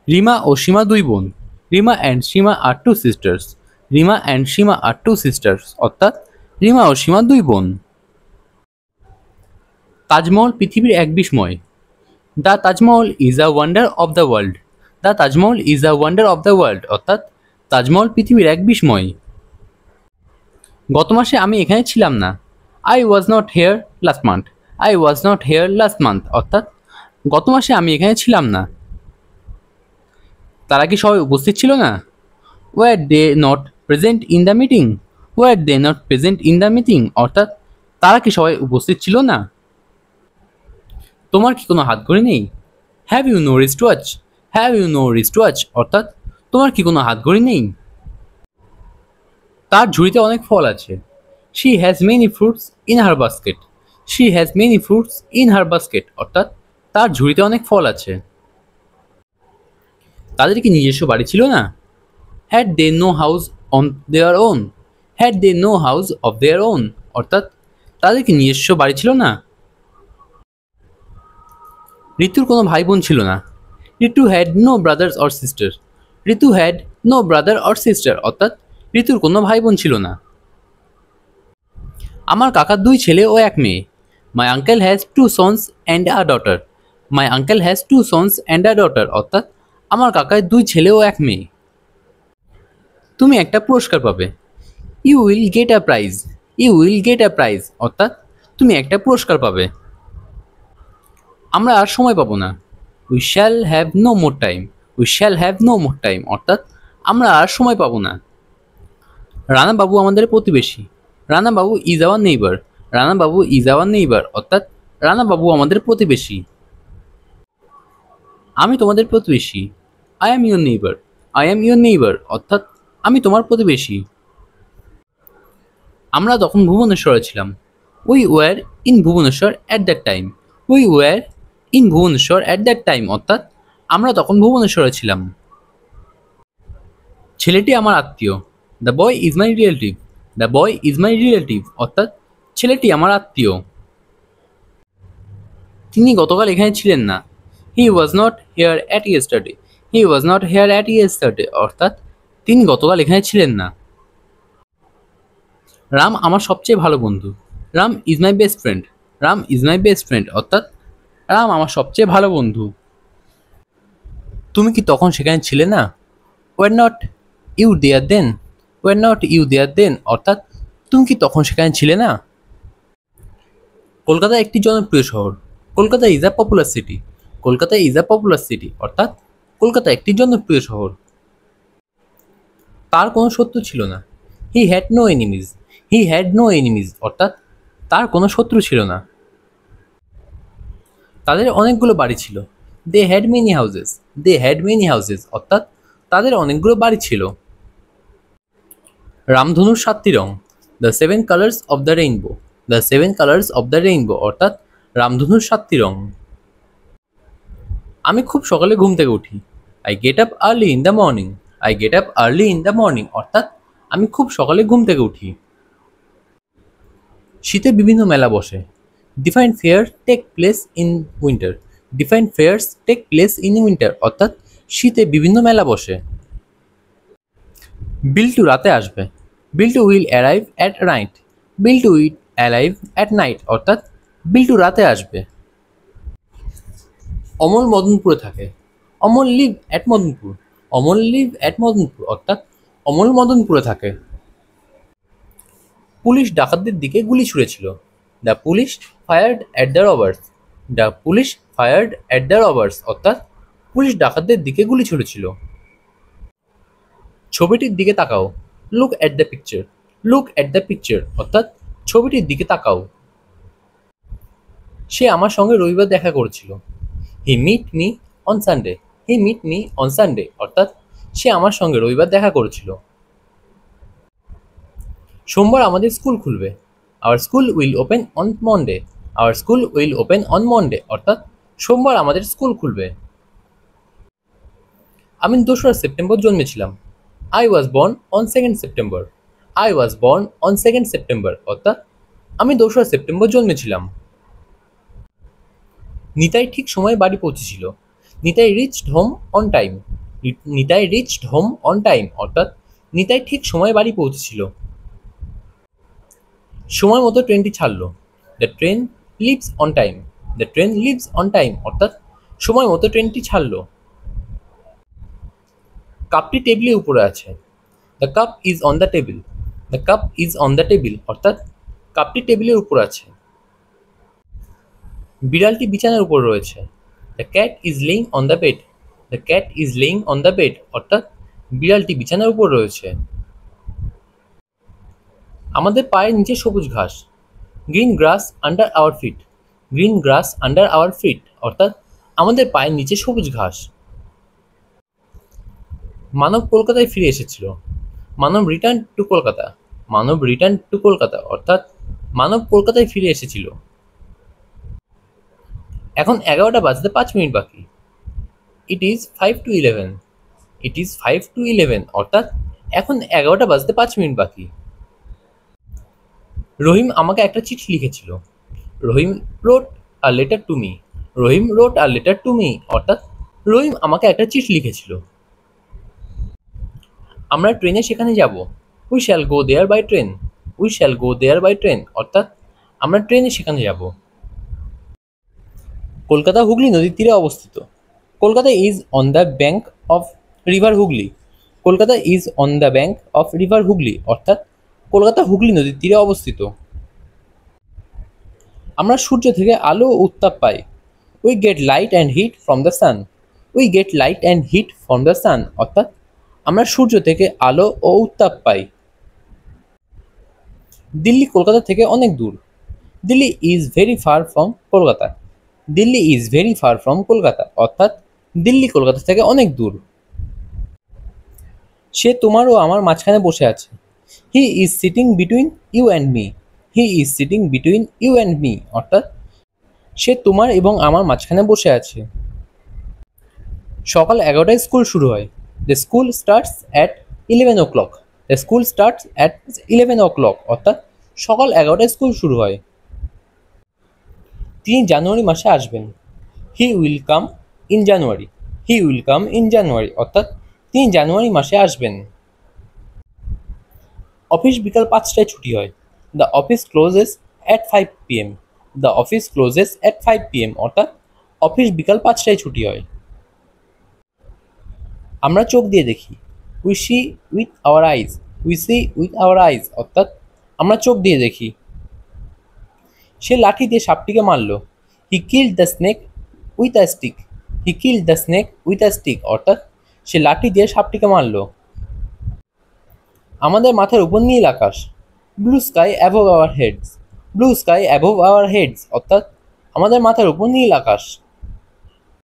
রিমা ও সীমা দুই বোন। Rima and Seema are two sisters. Rima and Seema are two sisters, অর্থাৎ রিমা ও সীমা দুই বোন। তাজমহল পৃথিবীর এক বিস্ময়। The Taj Mahal is a wonder of the world. The Taj Mahal is a wonder of the world, অর্থাৎ তাজমহল পৃথিবীর এক বিস্ময়। গত মাসে আমি এখানে ছিলাম না। I was not here last month. I was not here last month, অর্থাৎ গত মাসে আমি এখানে ছিলাম না। তারা কি সবাই উপস্থিত ছিল না? Were they not present in the meeting. Were they not present in the meeting, অর্থাৎ তারা কি সবাই উপস্থিত ছিল না? তোমার কি কোনো হাতঘড়ি নেই? Have you no wrist watch. Have you no wrist watch, অর্থাৎ তোমার কি কোনো হাতঘড়ি নেই? তার ঝুড়িতে অনেক ফল আছে। She has many fruits in her basket. She has many fruits in her basket, অর্থাৎ তার ঝুড়িতে অনেক ফল আছে। তাদের কি নিজস্ব বাড়ি ছিল না? Had they no house on their own. Had they no house of their own, অর্থাৎ তাদের কি নিজস্ব বাড়ি ছিল না? ঋতুর কোনো ভাই বোন ছিল না। Ritu had no brothers or sister. Ritu had no brother or sister, অর্থাৎ ঋতুর কোনো ভাই বোন ছিল না। আমার কাকার দুই ছেলে ও এক মেয়ে। My uncle has to sons and a daughter. My uncle has to sons and a daughter, অর্থাৎ আমার কাকার দুই ছেলে ও এক মেয়ে। তুমি একটা পুরস্কার পাবে। You will get a prize. You will get a prize, অর্থাৎ তুমি একটা পুরস্কার পাবে। আমরা আর সময় পাবো না। We shall have no more time. We shall have no more time, অর্থাৎ আমরা আর সময় পাবো না। রানা বাবু আমাদের প্রতিবেশী। রানা বাবু is our neighbour. Rana Babu is our neighbour, অর্থাৎ রানা বাবু আমাদের প্রতিবেশী। আমি তোমাদের প্রতিবেশী। I am your neighbour. I am your neighbour, অর্থাৎ আমি তোমার প্রতিবেশী। আমরা তখন ভুবনেশ্বরে ছিলাম। We were in Bhubaneswar at that time. We were in Bhubaneswar at that time, অর্থাৎ আমরা তখন ভুবনেশ্বরে ছিলাম। ছেলেটি আমার আত্মীয়। The boy is my relative. The boy is my relative, অর্থাৎ ছেলেটি আমার আত্মীয়। তিনি গতকাল এখানে ছিলেন না। He was not here at yesterday. He was not here at yesterday, অর্থাৎ তিনি গতকাল এখানে ছিলেন না। রাম আমার সবচেয়ে ভালো বন্ধু। Ram is my best friend. Ram is my best friend, অর্থাৎ রাম আমার সবচেয়ে ভালো বন্ধু। তুমি কি তখন সেখানে ছিলে না? Were not you there then. Were not you there then, অর্থাৎ তুমি কি তখন সেখানে ছিলে না? কলকাতা একটি জনপ্রিয় শহর। Kolkata is a popular city. Kolkata is a popular city, অর্থাৎ কলকাতা একটি জনপ্রিয় শহর। তার কোনো শত্রু ছিল না। He had no enemies. He had no enemies, অর্থাৎ তার কোনো শত্রু ছিল না। তাদের অনেকগুলো বাড়ি ছিল। They had many houses. They had many houses, অর্থাৎ তাদের অনেকগুলো বাড়ি ছিল। রামধনুর সাতটি রং। The seven colours of the rainbow. The seven colours of the rainbow, অর্থাৎ রামধনুর সাতটি রং। আমি খুব সকালে ঘুম থেকে উঠি। I get up early in the morning. I get up early in the morning, অর্থাৎ আমি খুব সকালে ঘুম থেকে উঠি। শীতে বিভিন্ন মেলা বসে। Different fair take place in winter. Different fairs take place in winter, অর্থাৎ শীতে বিভিন্ন মেলা বসে। বিল্টু রাতে আসবে। Biltu will arrive at night. Biltu will arrive at night, অর্থাৎ বিল্টু রাতে আসবে। অমল মদনপুরে থাকে। Amal live at Madanpur. Amal live at Madanpur, অর্থাৎ অমল মদনপুরে থাকে। পুলিশ ডাকাতদের দিকে গুলি ছুঁড়েছিল। The police fired at the robbers. The police fired at the robbers, অর্থাৎ পুলিশ ডাকাতদের দিকে গুলি ছুঁড়েছিল। ছবিটির দিকে তাকাও। Look at the picture. Look at the picture, অর্থাৎ ছবিটির দিকে তাকাও। সে আমার সঙ্গে রবিবার দেখা করেছিল। He meet me on Sunday. He meet me on Sunday, অর্থাৎ সে আমার সঙ্গে রবিবার দেখা করেছিল। সোমবার আমাদের স্কুল খুলবে। Our school will open on Monday. Our school will open on Monday, অর্থাৎ সোমবার আমাদের স্কুল খুলবে। আমি 2রা সেপ্টেম্বর জন্মেছিলাম। I was born on 2nd September. I was born on 2nd September, অর্থাৎ আমি 2রা সেপ্টেম্বর জন্মেছিলাম। নিতাই ঠিক সময়ে বাড়ি পৌঁছেছিল। Nitai reached home on time. Nitai reached home on time, অর্থাৎ নিতাই ঠিক সময়ে বাড়ি পৌঁছেছিল। সময় মতো ট্রেনটি ছাড়লো। The train leaves on time. The train leaves on time, অর্থাৎ সময় মতো ট্রেনটি ছাড়লো। কাপটি টেবিলের উপরে আছে। The cup is on the table. The cup is on the table, অর্থাৎ কাপটি টেবিলের উপর আছে। বিড়ালটি বিছানার উপর রয়েছে। The cat is laying on the bed. The cat is laying on the bed, অর্থাৎ বিড়ালটি বিছানার উপর রয়েছে। আমাদের পায়ের নিচে সবুজ ঘাস। Green grass under our feet. Green grass under our feet, অর্থাৎ আমাদের পায়ের নিচে সবুজ ঘাস। মানব কলকাতায় ফিরে এসেছিল। Manab return to Kolkata. Manab return to Kolkata, অর্থাৎ মানব কলকাতায় ফিরে এসেছিল। এখন 11টা বাজতে 5 মিনিট বাকি। It is 5 to 11। It is 5 to 11, অর্থাৎ এখন 11টা বাজতে 5 মিনিট বাকি। রহিম আমাকে একটা চিঠি লিখেছিল। Rahim wrote a letter to me. Rahim wrote a letter to me, অর্থাৎ রহিম আমাকে একটা চিঠি লিখেছিল। আমরা ট্রেনে সেখানে যাব। We shall go there by train. We shall go there by train, অর্থাৎ আমরা ট্রেনে সেখানে যাব। কলকাতা হুগলি নদীর তীরে অবস্থিত। Kolkata is on the bank of river Hooghly. Kolkata is on the bank of river Hooghly, অর্থাৎ কলকাতা হুগলি নদীর তীরে অবস্থিত। আমরা সূর্য থেকে আলো ও উত্তাপ পাই। We get light and heat from the sun. We get light and heat from the sun, অর্থাৎ আমরা সূর্য থেকে আলো ও উত্তাপ পাই। দিল্লি কলকাতা থেকে অনেক দূর। Delhi is very far from Kolkata. Delhi is very far from Kolkata, অর্থাৎ দিল্লি কলকাতা থেকে অনেক দূর। সে তোমার ও আমার মাঝখানে বসে আছে। He is sitting between you and me. He is sitting between you and me, অর্থাৎ সে তোমার এবং আমার মাঝখানে বসে আছে। সকাল 11টায় স্কুল শুরু হয়। The school starts at 11 o'clock। The school starts at 11 o'clock, অর্থাৎ সকাল 11টায় স্কুল শুরু হয়। তিনি জানুয়ারি মাসে আসবেন। He will come in January. He will come in January, অর্থাৎ তিনি জানুয়ারি মাসে আসবেন। অফিস বিকাল 5টায় ছুটি হয়। The office clauses at 5 PM। The office clauses at 5 PM, অর্থাৎ অফিস বিকাল 5টায় ছুটি হয়। আমরা চোখ দিয়ে দেখি। We see with our eyes. We see with our eyes, অর্থাৎ আমরা চোখ দিয়ে দেখি। সে লাঠি দিয়ে সাপটিকে মারল। He killed the snake with a stick. He killed the snake with a stick, অর্থাৎ সে লাঠি দিয়ে সাপটিকে মারল। আমাদের মাথার উপর নীল আকাশ। Blue sky above our heads. Blue sky above our heads, অর্থাৎ আমাদের মাথার উপর নীল আকাশ।